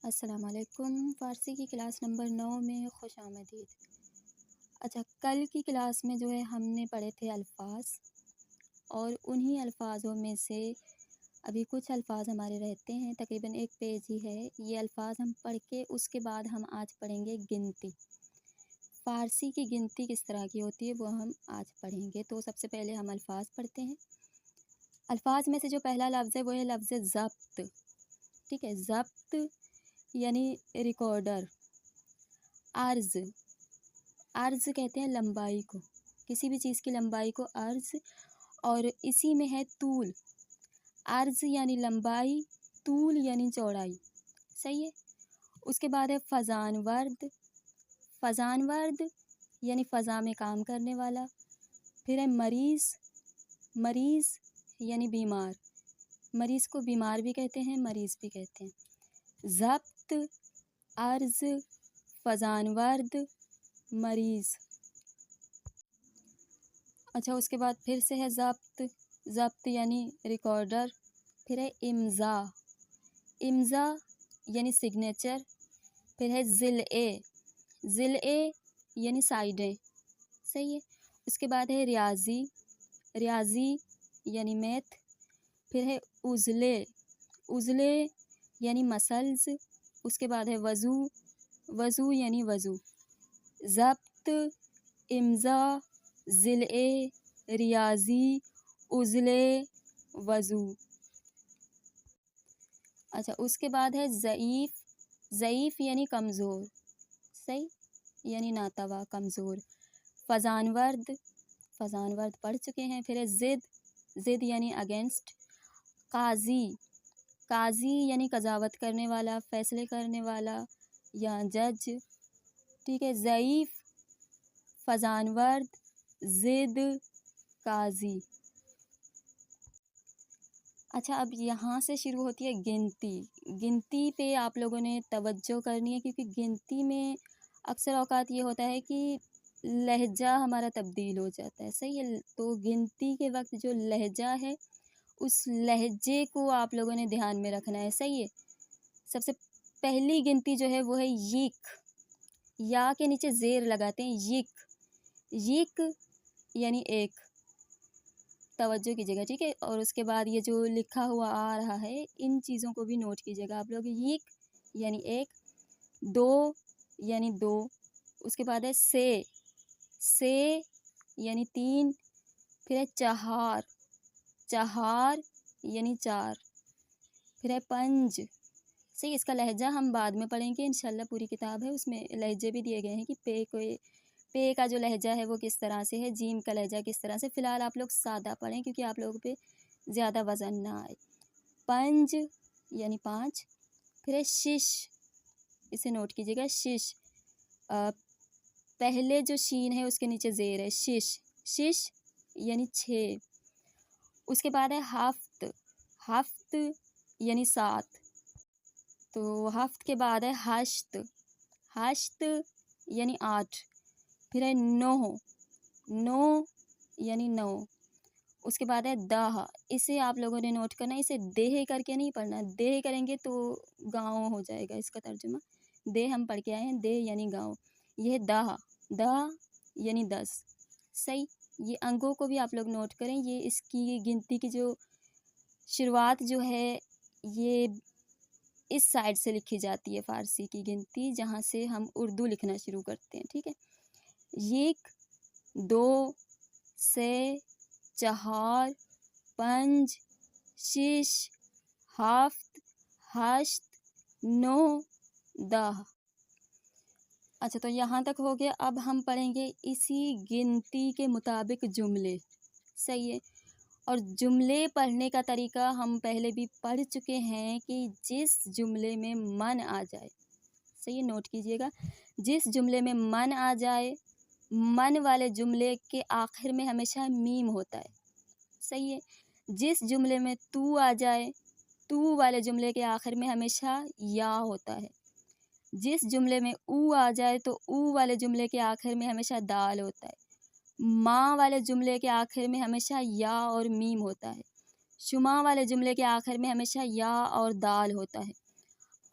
السلام علیکم۔ فارسی کی کلاس نمبر 9 میں خوش آمدید۔ اچھا، کل کی کلاس میں جو ہے ہم نے پڑھے تھے الفاظ، اور انہی الفاظوں میں سے ابھی کچھ الفاظ ہمارے رہتے ہیں، تقریباً ایک پیج ہی ہے۔ یہ الفاظ ہم پڑھ کے اس کے بعد ہم آج پڑھیں گے گنتی۔ فارسی کی گنتی کس طرح کی ہوتی ہے وہ ہم آج پڑھیں گے۔ تو سب سے پہلے ہم الفاظ پڑھتے ہیں۔ الفاظ میں سے جو پہلا لفظ ہے وہ ہے لفظ ضبط۔ ٹھیک ہے، ضبط یعنی ریکارڈر۔ عرض، عرض کہتے ہیں لمبائی کو، کسی بھی چیز کی لمبائی کو عرض، اور اسی میں ہے طول۔ عرض یعنی لمبائی، طول یعنی چوڑائی، صحیح ہے۔ اس کے بعد ہے فضان ورد۔ فضان ورد یعنی فضا میں کام کرنے والا۔ پھر ہے مریض۔ مریض یعنی بیمار، مریض کو بیمار بھی کہتے ہیں، مریض بھی کہتے ہیں۔ ضبط، عرض، فضان ورد، مریض۔ اچھا، اس کے بعد پھر سے ہے ضبط۔ ضبط یعنی ریکارڈر۔ پھر ہے امضا۔ امضا یعنی سگنیچر۔ پھر ہے ضلع۔ ضلع یعنی سائڈیں، صحیح ہے۔ اس کے بعد ہے ریاضی۔ ریاضی یعنی میتھ۔ پھر ہے عضلے۔ عضلے یعنی مسلز۔ اس کے بعد ہے وضو۔ وضو یعنی وضو۔ ضبط، امضا، ضلع، ریاضی، عضلے، وضو۔ اچھا، اس کے بعد ہے ضعیف۔ ضعیف یعنی کمزور، صحیح، یعنی ناتواں، کمزور۔ فضان ورد، فضان ورد پڑھ چکے ہیں۔ پھر ہے ضد۔ ضد یعنی اگینسٹ۔ قاضی۔ قاضی یعنی قضاوت کرنے والا، فیصلے کرنے والا یا جج، ٹھیک ہے۔ ضعیف، فضان ورد، ضد، قاضی۔ اچھا، اب یہاں سے شروع ہوتی ہے گنتی۔ گنتی پہ آپ لوگوں نے توجہ کرنی ہے، کیونکہ گنتی میں اکثر اوقات یہ ہوتا ہے کہ لہجہ ہمارا تبدیل ہو جاتا ہے، صحیح ہے۔ تو گنتی کے وقت جو لہجہ ہے اس لہجے کو آپ لوگوں نے دھیان میں رکھنا ہے، صحیح ہے۔ سب سے پہلی گنتی جو ہے وہ ہے یک۔ یا کے نیچے زیر لگاتے ہیں، یک۔ یک یعنی ایک، توجہ کیجیے گا، ٹھیک ہے۔ اور اس کے بعد یہ جو لکھا ہوا آ رہا ہے ان چیزوں کو بھی نوٹ کیجیے گا آپ لوگ۔ یک یعنی ایک، دو یعنی دو، اس کے بعد ہے سے۔ سے یعنی تین۔ پھر ہے چہار۔ چہار یعنی چار۔ پھر ہے پنج، صحیح۔ اس کا لہجہ ہم بعد میں پڑھیں گے انشاءاللہ، پوری کتاب ہے اس میں لہجے بھی دیے گئے ہیں کہ پے کا جو لہجہ ہے وہ کس طرح سے ہے، جیم کا لہجہ کس طرح سے۔ فی الحال آپ لوگ سادہ پڑھیں کیونکہ آپ لوگوں پہ زیادہ وزن نہ آئے۔ پنج یعنی پانچ۔ پھر ہے شش، اسے نوٹ کیجیے گا، شش۔ پہلے جو شین ہے اس کے نیچے زیر ہے، شش۔ شش یعنی چھ۔ اس کے بعد ہے ہفت۔ ہفت یعنی سات۔ تو ہفت کے بعد ہے ہشت۔ ہشت یعنی آٹھ۔ پھر ہے نو۔ نو یعنی نو۔ اس کے بعد ہے دہ۔ اسے آپ لوگوں نے نوٹ کرنا ہے، اسے دیہ کر کے نہیں پڑھنا، دیہ کریں گے تو گاؤں ہو جائے گا اس کا ترجمہ۔ دیہ ہم پڑھ کے آئے ہیں، دیہ یعنی گاؤں۔ یہ ہے دہ۔ دہ یعنی 10، صحیح۔ یہ انگوں کو بھی آپ لوگ نوٹ کریں۔ یہ اس کی گنتی کی جو شروعات جو ہے یہ اس سائڈ سے لکھی جاتی ہے فارسی کی گنتی، جہاں سے ہم اردو لکھنا شروع کرتے ہیں، ٹھیک ہے۔ یک، دو، سے، چہار، پنج، شش، ہفت، ہشت، نو، دہ۔ اچھا، تو یہاں تک ہو گیا۔ اب ہم پڑھیں گے اسی گنتی کے مطابق جملے، صحیح ہے۔ اور جملے پڑھنے کا طریقہ ہم پہلے بھی پڑھ چکے ہیں کہ جس جملے میں من آ جائے، صحیح، نوٹ کیجیے گا، جس جملے میں من آ جائے، من والے جملے کے آخر میں ہمیشہ میم ہوتا ہے، صحیح ہے۔ جس جملے میں تو آ جائے، تو والے جملے کے آخر میں ہمیشہ یا ہوتا ہے۔ جس جملے میں او آ جائے تو او والے جملے کے آخر میں ہمیشہ دال ہوتا ہے۔ ماں والے جملے کے آخر میں ہمیشہ یا اور میم ہوتا ہے۔ شما والے جملے کے آخر میں ہمیشہ یا اور دال ہوتا ہے۔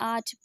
8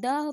10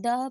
10